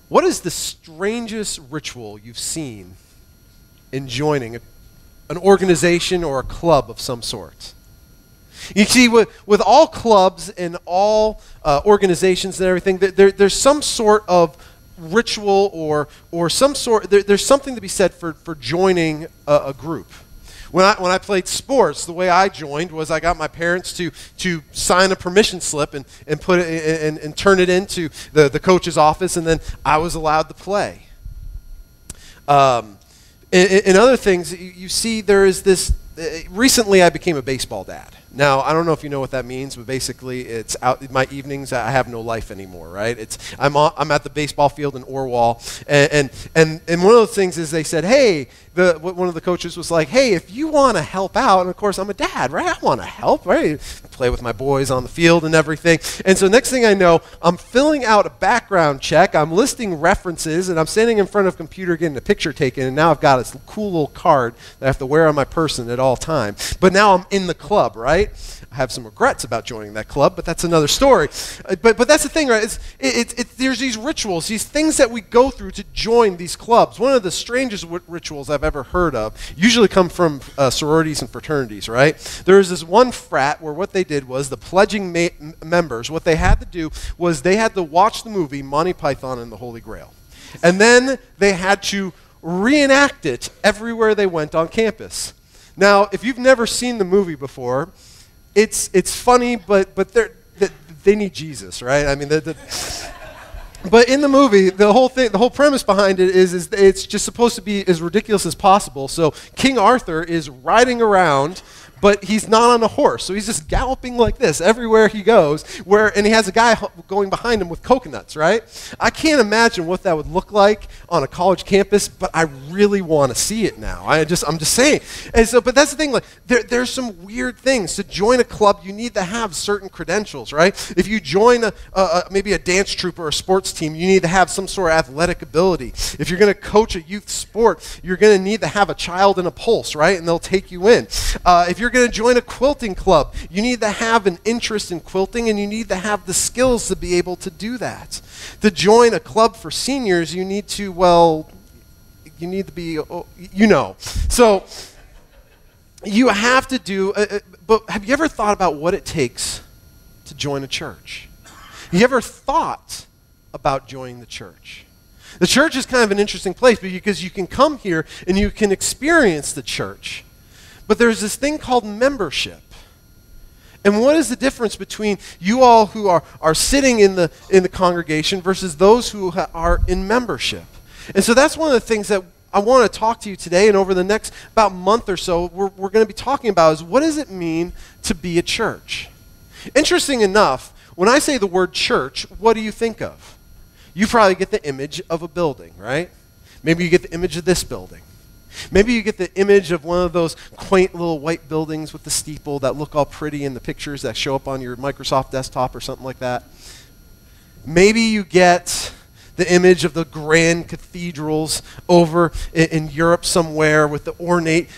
What is the strangest ritual you've seen in joining an organization or a club of some sort? You see, with all clubs and all organizations and everything, there's some sort of ritual or some sort, there's something to be said for joining a group. When I played sports, the way I joined was I got my parents to sign a permission slip and put it and turn it into the coach's office, and then I was allowed to play. In other things, you see there is this, recently I became a baseball dad. Now, I don't know if you know what that means, but basically it's out my evenings, I have no life anymore, right? I'm at the baseball field in Orwell, and one of those things is they said, hey, one of the coaches was like, hey, if you want to help out, and of course I'm a dad, right? I want to help, right? Play with my boys on the field and everything. And so next thing I know, I'm filling out a background check, I'm listing references, and I'm standing in front of a computer getting a picture taken, and now I've got this cool little card that I have to wear on my person at all times. But now I'm in the club, right? I have some regrets about joining that club, but that's another story. But that's the thing, right? There's these rituals, these things that we go through to join these clubs. One of the strangest rituals I've ever heard of usually come from sororities and fraternities, right? There was this one frat where what they did was the pledging members, what they had to do was they had to watch the movie Monty Python and the Holy Grail. And then they had to reenact it everywhere they went on campus. Now, if you've never seen the movie before, it's funny, but they need Jesus, right? I mean, but in the movie, the whole premise behind it is it's just supposed to be as ridiculous as possible. So King Arthur is riding around, but he's not on a horse, so he's just galloping like this everywhere he goes, and he has a guy going behind him with coconuts, right? I can't imagine what that would look like on a college campus, but I really want to see it now. I'm just saying. And so, but that's the thing, like there's some weird things. To join a club, you need to have certain credentials, right? If you join maybe a dance troupe or a sports team, you need to have some sort of athletic ability. If you're going to coach a youth sport, you're going to need to have a child and a pulse, right? And they'll take you in. If you're going to join a quilting club, you need to have an interest in quilting, and you need to have the skills to be able to do that. To join a club for seniors, you need to, be, So you have to do, but have you ever thought about what it takes to join a church? You ever thought about joining the church? The church is kind of an interesting place because you can come here and you can experience the church. But there's this thing called membership. And what is the difference between you all who are sitting in the congregation versus those who are in membership? And so that's one of the things that I want to talk to you today, and over the next about month or so, we're going to be talking about is what does it mean to be a church? Interesting enough, when I say the word church, what do you think of? You probably get the image of a building, right? Maybe you get the image of this building. Maybe you get the image of one of those quaint little white buildings with the steeple that look all pretty in the pictures that show up on your Microsoft desktop or something like that. Maybe you get the image of the grand cathedrals over in Europe somewhere with the ornate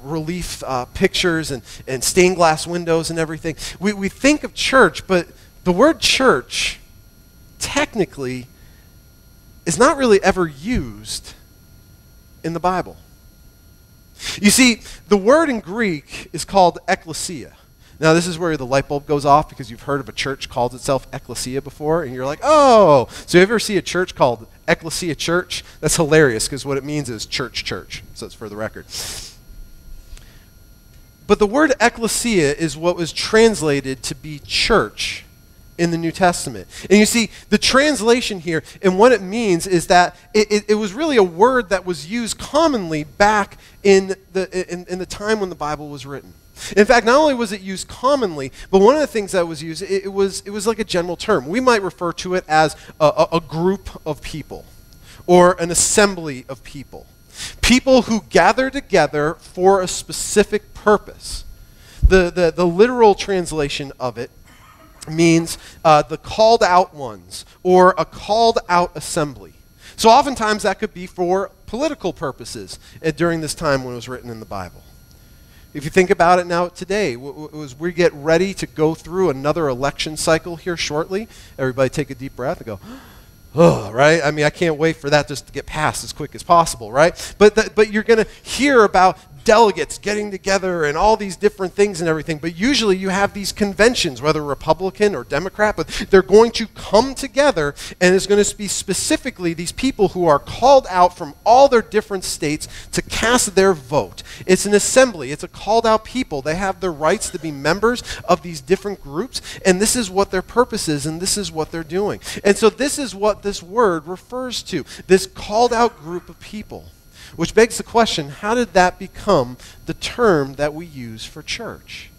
relief pictures and stained glass windows and everything. We think of church, but the word church technically is not really ever used in the Bible. You see, the word in Greek is called ekklesia. Now, this is where the light bulb goes off because you've heard of a church called itself Ecclesia before, and you're like, oh. So you ever see a church called Ecclesia Church? That's hilarious because what it means is church. So it's for the record. But the word ecclesia is what was translated to be church in the New Testament. And you see, the translation here and what it means is that it was really a word that was used commonly back in the time when the Bible was written. In fact, not only was it used commonly, but one of the things that was used, it was like a general term. We might refer to it as a group of people or an assembly of people. People who gather together for a specific purpose. The literal translation of it means the called out ones or a called out assembly. So oftentimes that could be for political purposes during this time when it was written in the Bible. If you think about it now today, as we get ready to go through another election cycle here shortly, everybody take a deep breath and go, oh, right? I mean, I can't wait for that just to get passed as quick as possible, right? But you're going to hear about delegates getting together and all these different things and everything. But usually you have these conventions, whether Republican or Democrat, but they're going to come together, and it's going to be specifically these people who are called out from all their different states to cast their vote. It's an assembly. It's a called out people. They have their rights to be members of these different groups, and this is what their purpose is, and this is what they're doing. And so this is what this word refers to, this called out group of people. Which begs the question, how did that become the term that we use for church?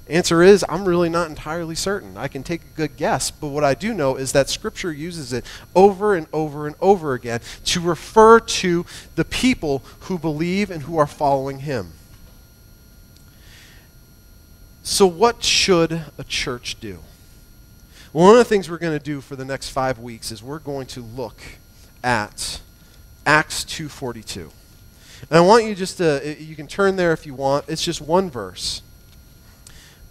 Answer is, I'm really not entirely certain. I can take a good guess, but what I do know is that Scripture uses it over and over and over again to refer to the people who believe and who are following Him. So what should a church do? Well, one of the things we're going to do for the next 5 weeks is we're going to look at Acts 2:42. And I want you just to, you can turn there if you want. It's just one verse.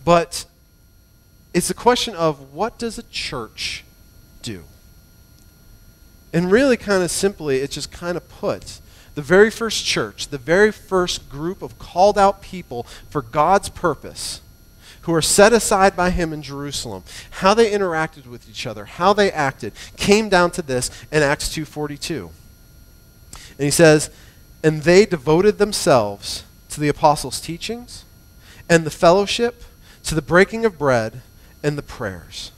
But it's a question of, what does a church do? And really kind of simply, it just kind of puts the very first church, the very first group of called out people for God's purpose, who are set aside by Him in Jerusalem, how they interacted with each other, how they acted, came down to this in Acts 2:42. And he says, and they devoted themselves to the apostles' teachings and the fellowship, to the breaking of bread and the prayers.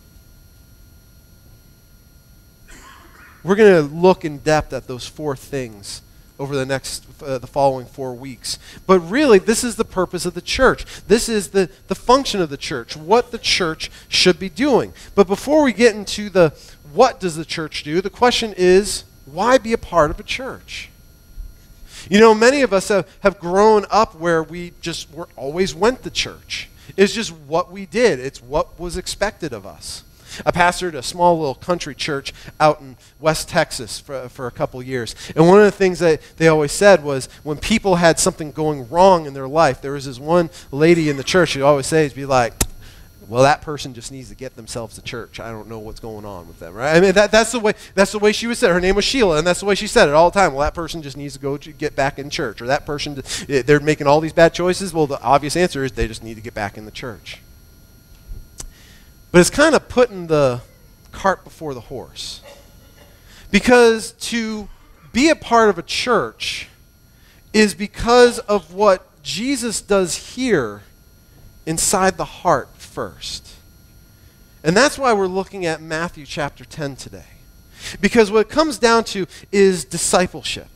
We're going to look in depth at those 4 things over the following 4 weeks. But really, this is the purpose of the church. This is the function of the church, what the church should be doing. But before we get into the what does the church do, the question is, why be a part of a church? You know, many of us have grown up where we always went to church. It's just what we did. It's what was expected of us. I pastored a small little country church out in West Texas for a couple years. And one of the things that they always said was when people had something going wrong in their life, there was this one lady in the church who'd always say, she'd be like, well, that person just needs to get themselves to church. I don't know what's going on with them, right? I mean, that's the way she would say it. Her name was Sheila, and that's the way she said it all the time. Well, that person just needs to go get back in church. Or that person, they're making all these bad choices. Well, the obvious answer is they just need to get back in the church. But it's kind of putting the cart before the horse. Because to be a part of a church is because of what Jesus does here inside the heart first. And that's why we're looking at Matthew chapter 10 today. Because what it comes down to is discipleship.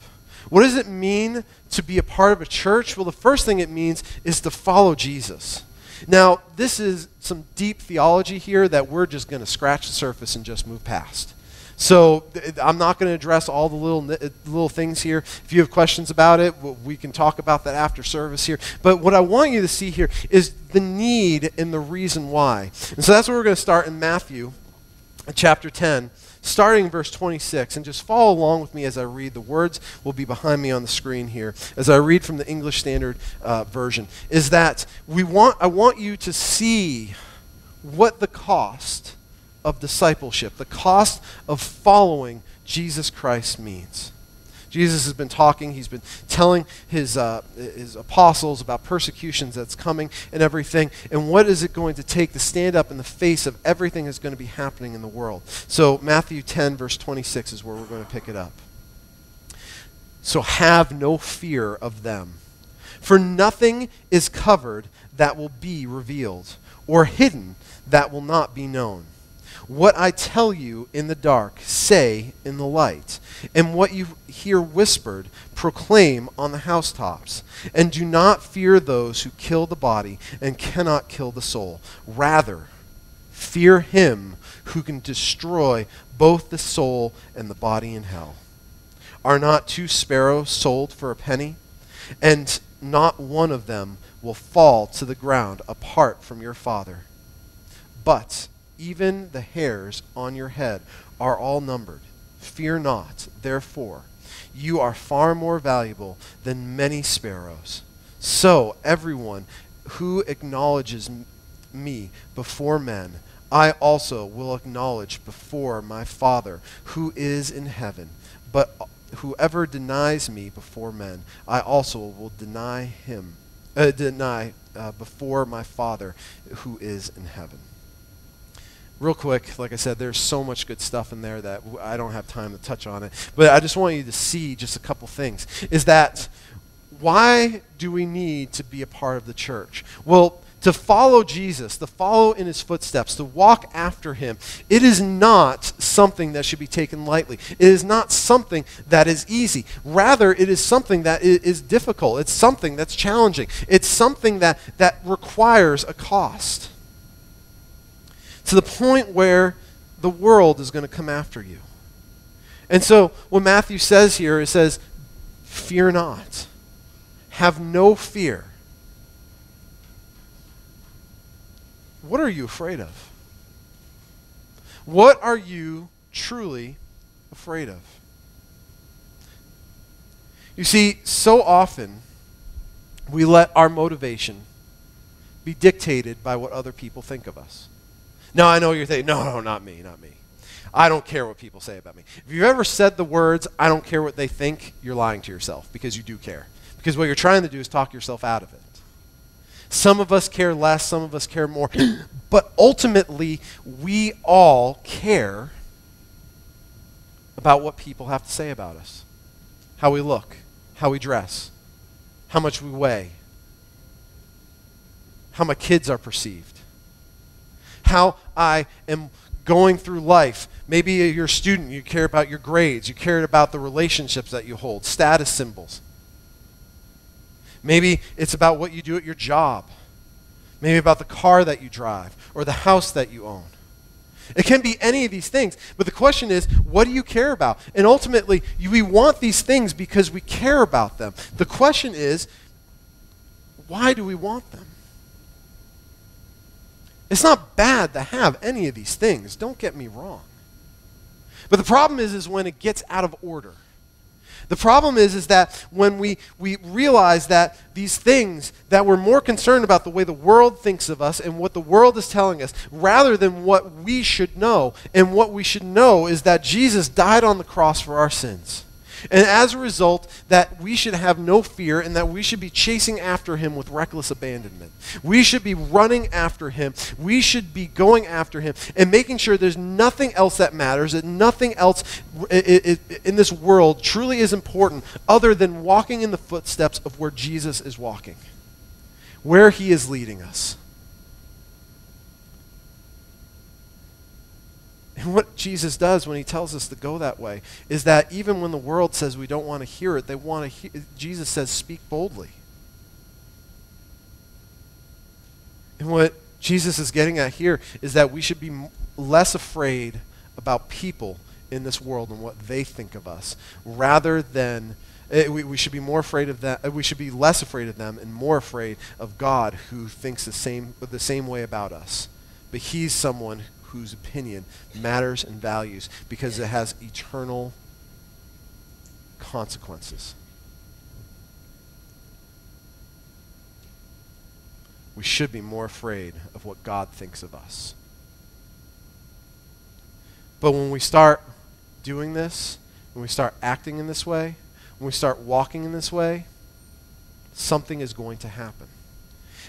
What does it mean to be a part of a church? Well, the first thing it means is to follow Jesus. Now, this is some deep theology here that we're just going to scratch the surface and just move past. So I'm not going to address all the little things here. If you have questions about it, we can talk about that after service here. But what I want you to see here is the need and the reason why. And so that's where we're going to start in Matthew chapter 10, starting in verse 26. And just follow along with me as I read. The words will be behind me on the screen here as I read from the English Standard Version. Is that I want you to see what the cost of discipleship, the cost of following Jesus Christ means. Jesus has been talking, he's been telling his apostles about persecutions that's coming and everything, and what is it going to take to stand up in the face of everything that's going to be happening in the world. So Matthew 10 verse 26 is where we're going to pick it up. So have no fear of them, for nothing is covered that will be revealed, or hidden that will not be known. What I tell you in the dark, say in the light. And what you hear whispered, proclaim on the housetops. And do not fear those who kill the body and cannot kill the soul. Rather, fear him who can destroy both the soul and the body in hell. Are not 2 sparrows sold for a penny? And not one of them will fall to the ground apart from your Father. But even the hairs on your head are all numbered. Fear not, therefore, you are far more valuable than many sparrows. So everyone who acknowledges me before men, I also will acknowledge before my Father who is in heaven. But whoever denies me before men, I also will deny before my Father who is in heaven. Real quick, like I said, there's so much good stuff in there that I don't have time to touch on it. But I just want you to see just a couple things. Is that why do we need to be a part of the church? Well, to follow Jesus, to follow in his footsteps, to walk after him, it is not something that should be taken lightly. It is not something that is easy. Rather, it is something that is difficult. It's something that's challenging. It's something that requires a cost. To the point where the world is going to come after you. And so what Matthew says here, it says, fear not. Have no fear. What are you afraid of? What are you truly afraid of? You see, so often we let our motivation be dictated by what other people think of us. Now, I know you're thinking, no, not me. I don't care what people say about me. If you've ever said the words, I don't care what they think, you're lying to yourself because you do care. Because what you're trying to do is talk yourself out of it. Some of us care less, some of us care more. But ultimately, we all care about what people have to say about us. How we look, how we dress, how much we weigh, how my kids are perceived. How I am going through life. Maybe you're a student, you care about your grades, you care about the relationships that you hold, status symbols. Maybe it's about what you do at your job. Maybe about the car that you drive or the house that you own. It can be any of these things, but the question is, what do you care about? And ultimately, we want these things because we care about them. The question is, why do we want them? It's not bad to have any of these things, don't get me wrong. But the problem is when it gets out of order. The problem is that when we realize that these things, that we're more concerned about the way the world thinks of us and what the world is telling us, rather than what we should know. And what we should know is that Jesus died on the cross for our sins. And as a result, that we should have no fear and that we should be chasing after him with reckless abandonment. We should be running after him. We should be going after him and making sure there's nothing else that matters, that nothing else in this world truly is important other than walking in the footsteps of where Jesus is walking, where he is leading us. And what Jesus does when he tells us to go that way is that even when the world says we don't want to hear it, Jesus says, speak boldly. And what Jesus is getting at here is that we should be less afraid about people in this world and what they think of us, rather than we should be more afraid of that. We should be less afraid of them and more afraid of God, who thinks the same way about us. But he's someone whose opinion matters and values because it has eternal consequences. We should be more afraid of what God thinks of us. But when we start doing this, when we start acting in this way, when we start walking in this way, something is going to happen.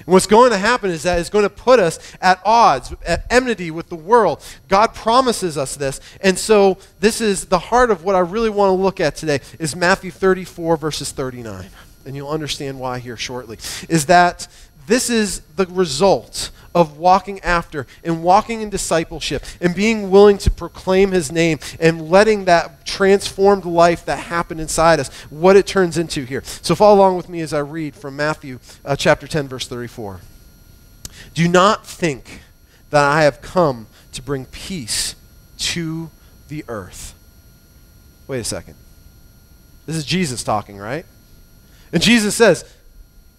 And what's going to happen is that it's going to put us at odds, at enmity with the world. God promises us this. And so this is the heart of what I really want to look at today, is Matthew 34, verses 39. And you'll understand why here shortly. Is that this is the result of walking after and walking in discipleship and being willing to proclaim his name and letting that transformed life that happened inside us, what it turns into here. So follow along with me as I read from Matthew chapter 10, verse 34. Do not think that I have come to bring peace to the earth. Wait a second. This is Jesus talking, right? And Jesus says,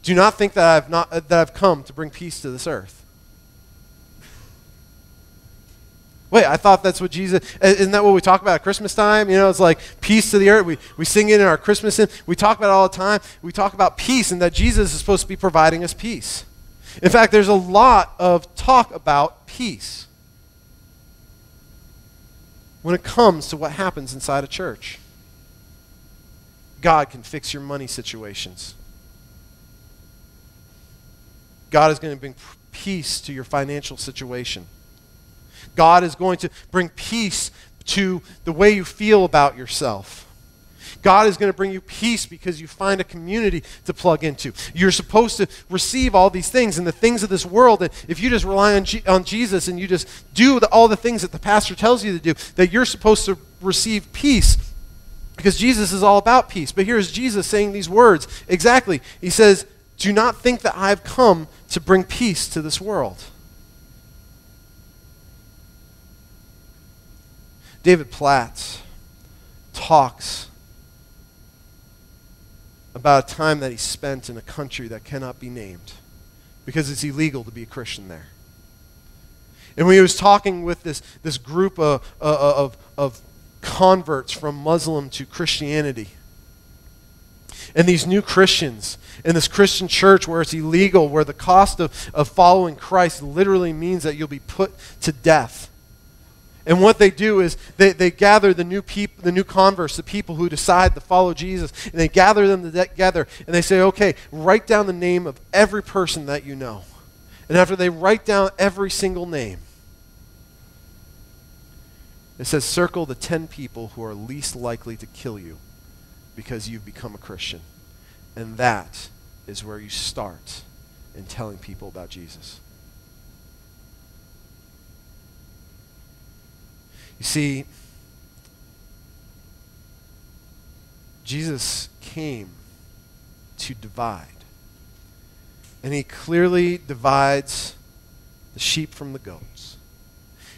do not think that I've come to bring peace to this earth. Wait, I thought that's what Jesus, isn't that what we talk about at Christmas time? You know, it's like peace to the earth. We sing it in our Christmas hymn. We talk about it all the time. We talk about peace and that Jesus is supposed to be providing us peace. In fact, there's a lot of talk about peace. when it comes to what happens inside a church. God can fix your money situations. God is going to bring peace to your financial situation. God is going to bring peace to the way you feel about yourself. God is going to bring you peace because you find a community to plug into. You're supposed to receive all these things and the things of this world. And if you just rely on Jesus and you just do all the things that the pastor tells you to do, that you're supposed to receive peace because Jesus is all about peace. But here's Jesus saying these words. Exactly. He says, do not think that I've come to bring peace to this world. David Platt talks about a time that he spent in a country that cannot be named because it's illegal to be a Christian there. And when he was talking with this group of converts from Muslim to Christianity, and these new Christians in this Christian church where it's illegal, where the cost of following Christ literally means that you'll be put to death. And what they do is they gather the new converts, the people who decide to follow Jesus, and they gather them together, and they say, okay, write down the name of every person that you know. And after they write down every single name, it says, circle the 10 people who are least likely to kill you because you've become a Christian. And that is where you start in telling people about Jesus. You see, Jesus came to divide. And he clearly divides the sheep from the goats.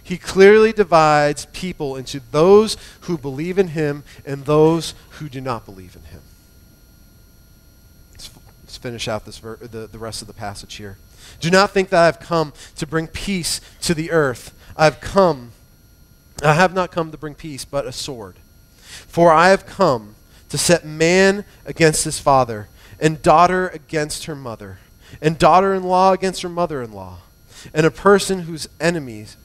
He clearly divides people into those who believe in him and those who do not believe in him. Let's finish out the rest of the passage here. Do not think that I've come to bring peace to the earth. I have not come to bring peace, but a sword. For I have come to set man against his father, and daughter against her mother, and daughter-in-law against her mother-in-law, and a person whose enemies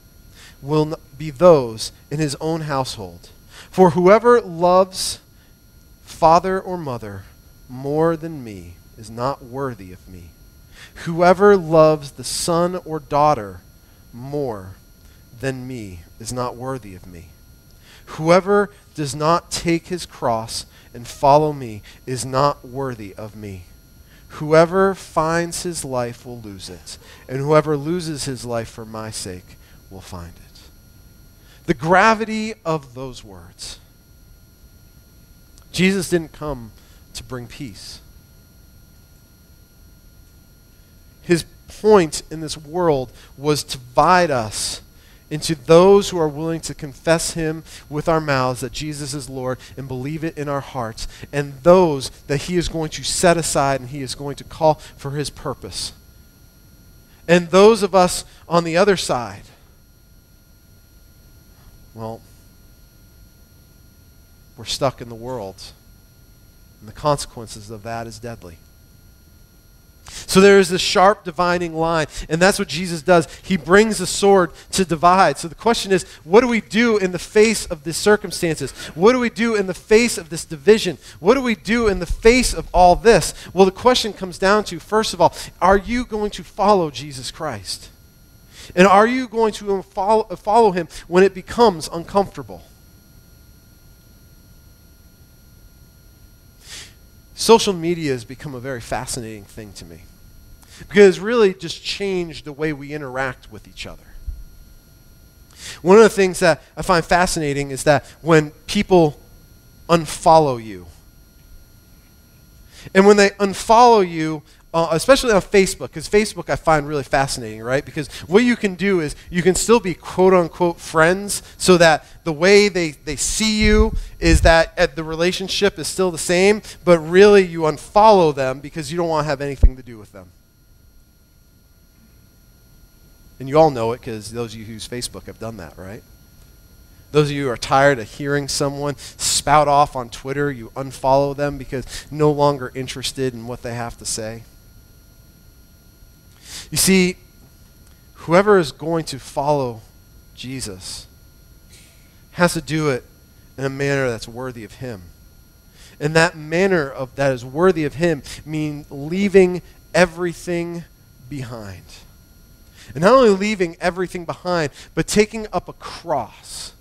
will be those in his own household. For whoever loves father or mother more than me is not worthy of me. Whoever loves the son or daughter more than me is not worthy of me. Whoever does not take his cross and follow me is not worthy of me. Whoever finds his life will lose it, and whoever loses his life for my sake will find it. The gravity of those words. Jesus didn't come to bring peace. His point in this world was to divide us into those who are willing to confess him with our mouths that Jesus is Lord and believe it in our hearts, and those that he is going to set aside and he is going to call for his purpose. And those of us on the other side, well, we're stuck in the world, and the consequences of that is deadly. So there is this sharp dividing line, and that's what Jesus does. He brings a sword to divide. So the question is, what do we do in the face of these circumstances? What do we do in the face of this division? What do we do in the face of all this? Well, the question comes down to, first of all, are you going to follow Jesus Christ? And are you going to follow him when it becomes uncomfortable? Social media has become a very fascinating thing to me because it's really just changed the way we interact with each other. One of the things that I find fascinating is that when people unfollow you, and when they unfollow you, especially on Facebook, because Facebook I find really fascinating, right? Because what you can do is you can still be quote-unquote friends so that the way they see you is that the relationship is still the same, but really you unfollow them because you don't want to have anything to do with them. And you all know it because those of you who use Facebook have done that, right? Those of you who are tired of hearing someone spout off on Twitter, you unfollow them because no longer interested in what they have to say. You see, whoever is going to follow Jesus has to do it in a manner that's worthy of him. And that manner that is worthy of him means leaving everything behind. And not only leaving everything behind, but taking up a cross.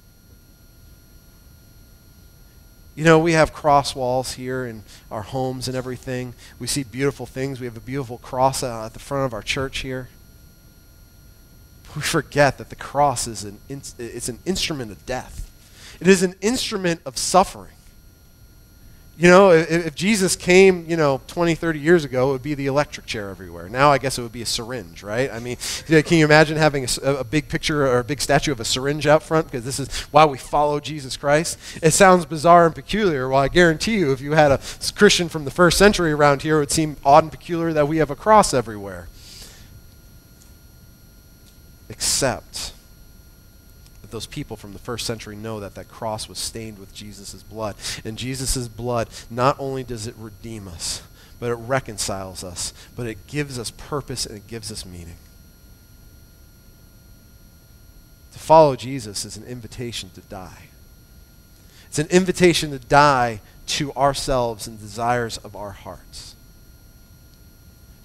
You know, we have cross walls here in our homes and everything. We see beautiful things. We have a beautiful cross at the front of our church here. We forget that the cross is it's an instrument of death. It is an instrument of suffering. You know, if Jesus came, 20, 30 years ago, it would be the electric chair everywhere. Now I guess it would be a syringe, right? I mean, can you imagine having a big picture or a big statue of a syringe out front? Because this is why we follow Jesus Christ. It sounds bizarre and peculiar. Well, I guarantee you, if you had a Christian from the first century around here, it would seem odd and peculiar that we have a cross everywhere. Except that those people from the first century know that that cross was stained with Jesus' blood. And Jesus' blood, not only does it redeem us, but it reconciles us, but it gives us purpose and it gives us meaning. To follow Jesus is an invitation to die. It's an invitation to die to ourselves and desires of our hearts.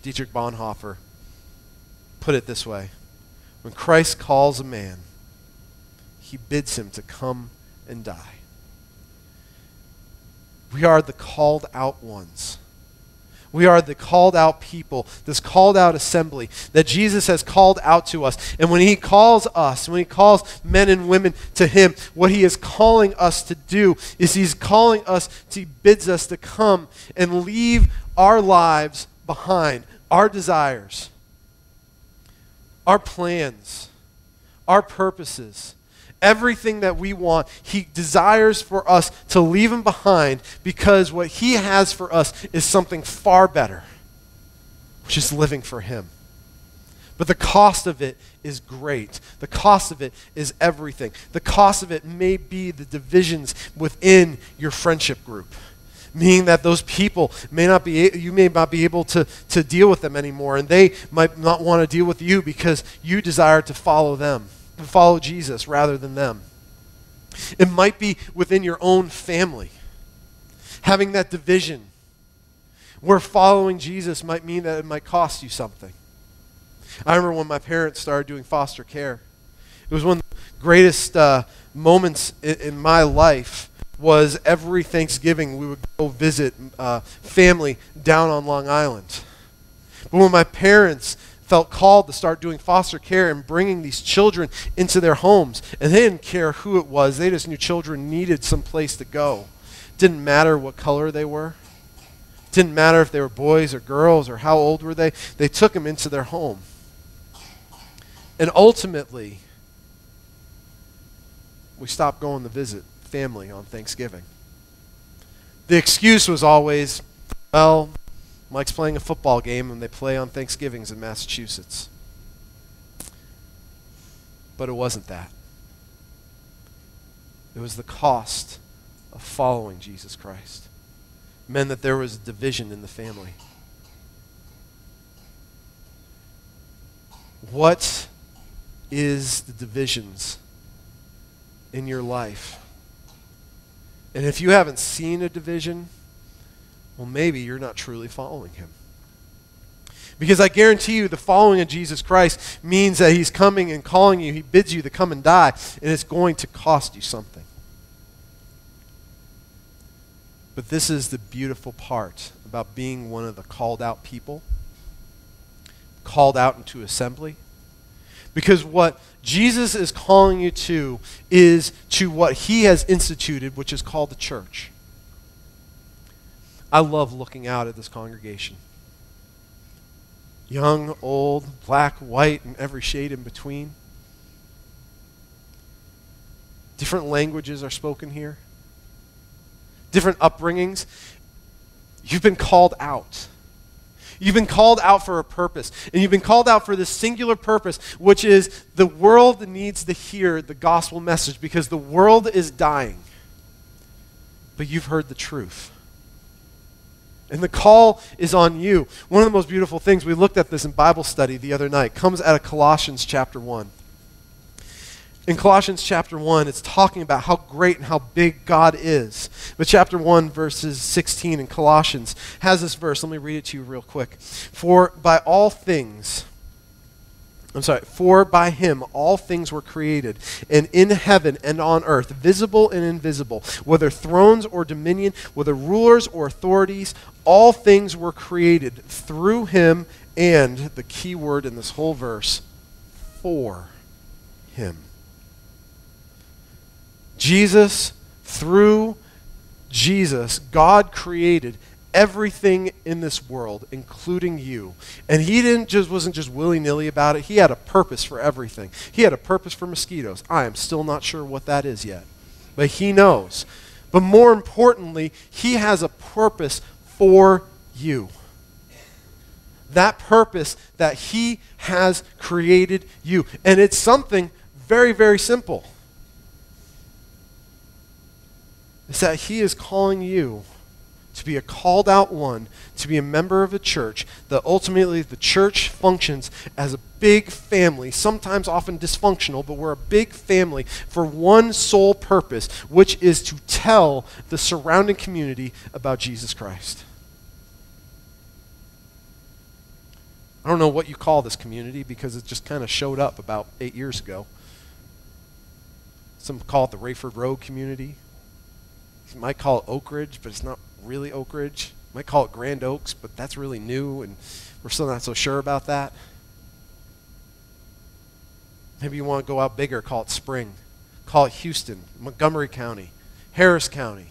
Dietrich Bonhoeffer put it this way: when Christ calls a man, he bids him to come and die. We are the called out ones. We are the called out people, this called out assembly that Jesus has called out to us. And when he calls us, when he calls men and women to him, what he is calling us to do is he's calling us, he bids us to come and leave our lives behind, our desires, our plans, our purposes, everything that we want. He desires for us to leave them behind because what he has for us is something far better, which is living for him. But the cost of it is great. The cost of it is everything. The cost of it may be the divisions within your friendship group. Meaning that those people you may not be able to deal with them anymore, and they might not want to deal with you because you desire to follow them, to follow Jesus rather than them. It might be within your own family, having that division where following Jesus might mean that it might cost you something. I remember when my parents started doing foster care. It was one of the greatest moments in my life. Was every Thanksgiving we would go visit family down on Long Island. But when my parents felt called to start doing foster care and bringing these children into their homes, and they didn't care who it was, they just knew children needed some place to go. Didn't matter what color they were. Didn't matter if they were boys or girls or how old were they. They took them into their home. And ultimately, we stopped going to visit family on Thanksgiving. The excuse was always, well, Mike's playing a football game and they play on Thanksgivings in Massachusetts. But it wasn't that. It was the cost of following Jesus Christ. It meant that there was a division in the family. What is the divisions in your life? And if you haven't seen a division, well, maybe you're not truly following him. Because I guarantee you the following of Jesus Christ means that he's coming and calling you. He bids you to come and die, and it's going to cost you something. But this is the beautiful part about being one of the called out people, called out into assembly. Because what Jesus is calling you to is to what he has instituted, which is called the church. I love looking out at this congregation. Young, old, black, white, and every shade in between. Different languages are spoken here. Different upbringings. You've been called out. You've been called out for a purpose. And you've been called out for this singular purpose, which is the world needs to hear the gospel message because the world is dying. But you've heard the truth. And the call is on you. One of the most beautiful things, we looked at this in Bible study the other night, comes out of Colossians chapter 1. In Colossians chapter 1, it's talking about how great and how big God is. But chapter 1, verses 16 in Colossians has this verse. Let me read it to you real quick. For by him all things were created, and in heaven and on earth, visible and invisible, whether thrones or dominion, whether rulers or authorities, all things were created through him, and the key word in this whole verse, for him. Jesus, through Jesus, God created everything in this world, including you. And he wasn't just willy-nilly about it. He had a purpose for everything. He had a purpose for mosquitoes. I am still not sure what that is yet. But he knows. But more importantly, he has a purpose for you. That purpose that he has created you. And it's something very, very simple. It's that he is calling you to be a called out one, to be a member of a church, that ultimately the church functions as a big family, sometimes often dysfunctional, but we're a big family for one sole purpose, which is to tell the surrounding community about Jesus Christ. I don't know what you call this community because it just kind of showed up about 8 years ago. Some call it the Rayford Road community. You might call it Oak Ridge, but it's not really Oak Ridge. You might call it Grand Oaks, but that's really new, and we're still not so sure about that. Maybe you want to go out bigger, call it Spring. Call it Houston, Montgomery County, Harris County,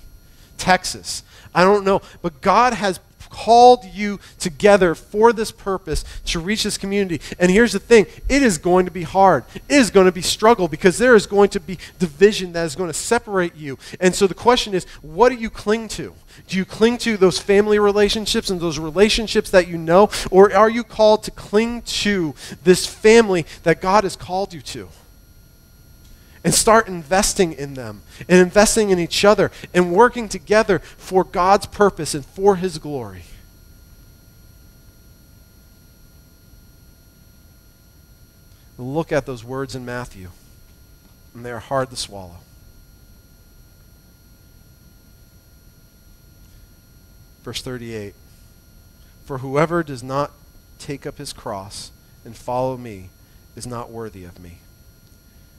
Texas. I don't know, but God has called you together for this purpose to reach this community. And here's the thing, it is going to be hard. It is going to be struggle because there is going to be division that is going to separate you. And so the question is, what do you cling to? Do you cling to those family relationships and those relationships that you know? Or are you called to cling to this family that God has called you to? And start investing in them and investing in each other and working together for God's purpose and for his glory. Look at those words in Matthew, and they are hard to swallow. Verse 38, for whoever does not take up his cross and follow me is not worthy of me.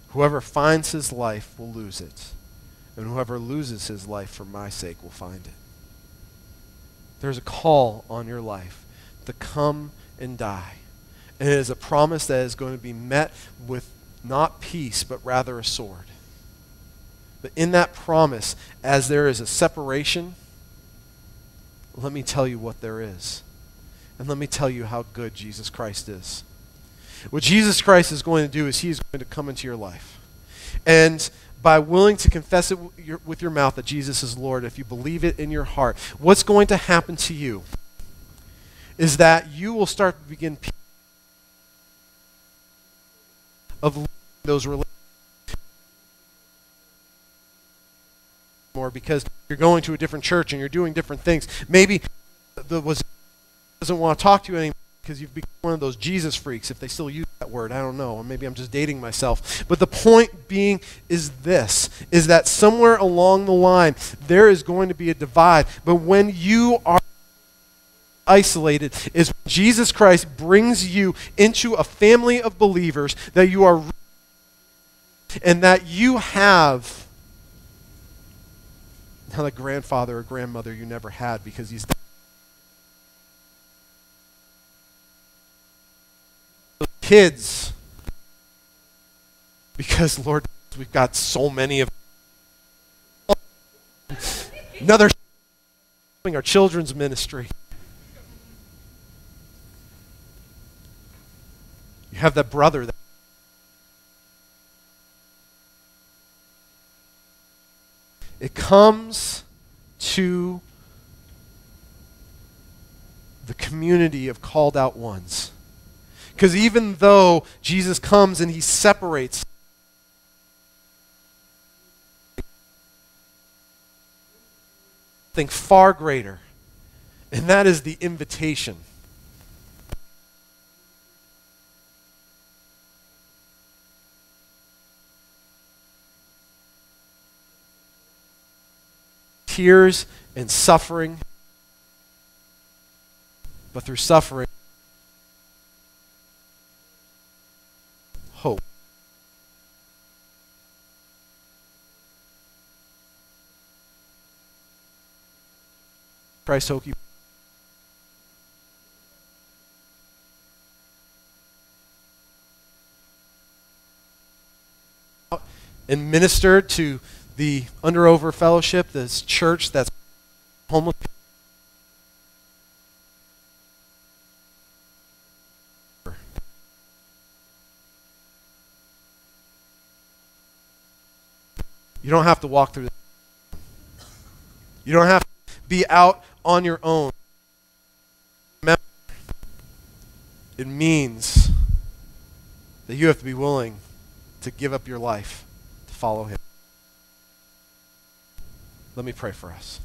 Whoever finds his life will lose it, and whoever loses his life for my sake will find it. There's a call on your life to come and die. And it is a promise that is going to be met with not peace, but rather a sword. But in that promise, as there is a separation, let me tell you what there is. And let me tell you how good Jesus Christ is. What Jesus Christ is going to do is he is going to come into your life. And by willing to confess it with your mouth that Jesus is Lord, if you believe it in your heart, what's going to happen to you is that you will start to begin of those relationships more because you're going to a different church and you're doing different things. Maybe doesn't want to talk to you anymore because you've become one of those Jesus freaks, if they still use that word. I don't know. Or maybe I'm just dating myself. But the point being is this, is that somewhere along the line, there is going to be a divide. But when you are isolated, is when Jesus Christ brings you into a family of believers that you are and that you have not a grandfather or grandmother you never had because he's kids, because Lord, we've got so many of another our children's ministry. You have that brother that it comes to the community of called out ones. Because even though Jesus comes and he separates, something far greater, and that is the invitation. tears and suffering, but through suffering, hope. Christ hope you and minister to the Under Over Fellowship, this church that's homeless. You don't have to walk through. You don't have to be out on your own. Remember, it means that you have to be willing to give up your life to follow him. Let me pray for us.